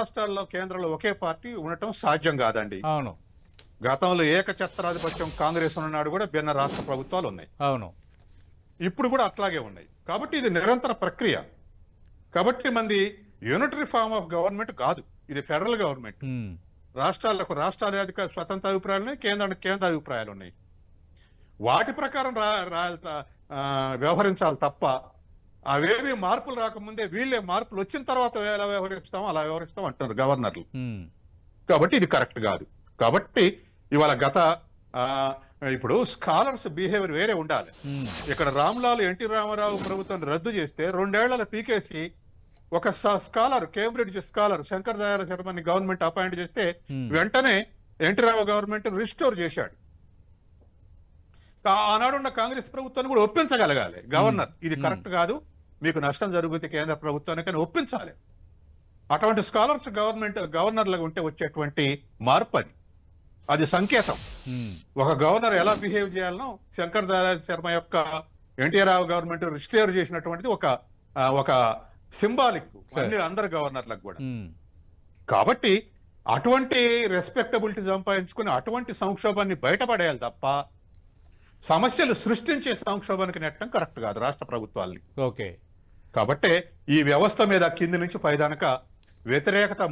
రాష్ట్రాల్లో కేంద్రంలో ఒకే పార్టీ ఉండటం సాధ్యం కాదండి. అవును. గతంలో ఏకఛత్రాధిపత్యం కాంగ్రెస్ ఉన్ననాడు కూడా భిన్న రాష్ట్ర ప్రభుత్వాలు ఉన్నాయి. అవును. ఇప్పుడు కూడా అట్లాగే ఉన్నాయి. కాబట్టి ఇది నిరంతర ప్రక్రియ. కాబట్టి మంది యూనిటరీ ఫార్మ్ ఆఫ్ గవర్నమెంట్ కాదు, ఇది ఫెడరల్ గవర్నమెంట్. ఉమ్. రాష్ట్రాలకు రాష్ట్రాధిక స్వతంత్ర అభిప్రాయాలు ఉన్నాయి, కేంద్రానికి కేంద్ర అభిప్రాయాలు ఉన్నాయి. వాటి ప్రకారం వ్యవహరించాలి తప్ప అవేవి మార్పులు రాకముందే వీళ్ళే మార్పులు వచ్చిన తర్వాత ఎలా వ్యవహరిస్తామో అలా వ్యవహరిస్తాం అంటున్నారు గవర్నర్లు. ఉమ్. కాబట్టి ఇది కరెక్ట్ కాదు. కాబట్టి ఇవాళ ఇప్పుడు స్కాలర్స్ బిహేవియర్ వేరే ఉండాలి. ఉమ్. ఇక్కడ రామ్లాల్ ఎన్టీ రామారావు ప్రభుత్వం రద్దు చేస్తే 2 ఏళ్ల పీకేసి ఒక scholar, Cambridge scholar Shankar Dayal శర్మని గవర్నమెంట్ అపాయింట్ చేస్తే వెంటనే ఎన్టీ రామారావు గవర్నమెంట్ రిస్టోర్ చేశాడు. ఆనాడున్న కాంగ్రెస్ ప్రభుత్వాన్ని కూడా ఒప్పించగలగాలి గవర్నర్, ఇది కరెక్ట్ కాదు, మీకు నష్టం జరుగుతుంది కేంద్ర ప్రభుత్వానికి ఒప్పించాలి. అటువంటి స్కాలర్స్ గవర్నర్లుగా ఉంటే వచ్చేటువంటి మార్పు అది సంకేతం. ఒక గవర్నర్ ఎలా బిహేవ్ చేయాలనో శంకర్ దయాళ శర్మ యొక్క ఎన్టీఆర్ రావు గవర్నమెంట్ రిస్టోర్ చేసినటువంటిది ఒక సింబాలిక్ అందరు గవర్నర్లకు కూడా. కాబట్టి అటువంటి రెస్పెక్టబిలిటీ సంపాదించుకుని అటువంటి సంక్షోభాన్ని బయటపడేయాలి తప్ప సమస్యలు సృష్టించే సంక్షోభానికి నెట్టడం కరెక్ట్ కాదు రాష్ట్ర ప్రభుత్వాల్ని. ఓకే. కాబట్టి ఈ వ్యవస్థ మీద కింది నుంచి పైదానక వ్యతిరేకత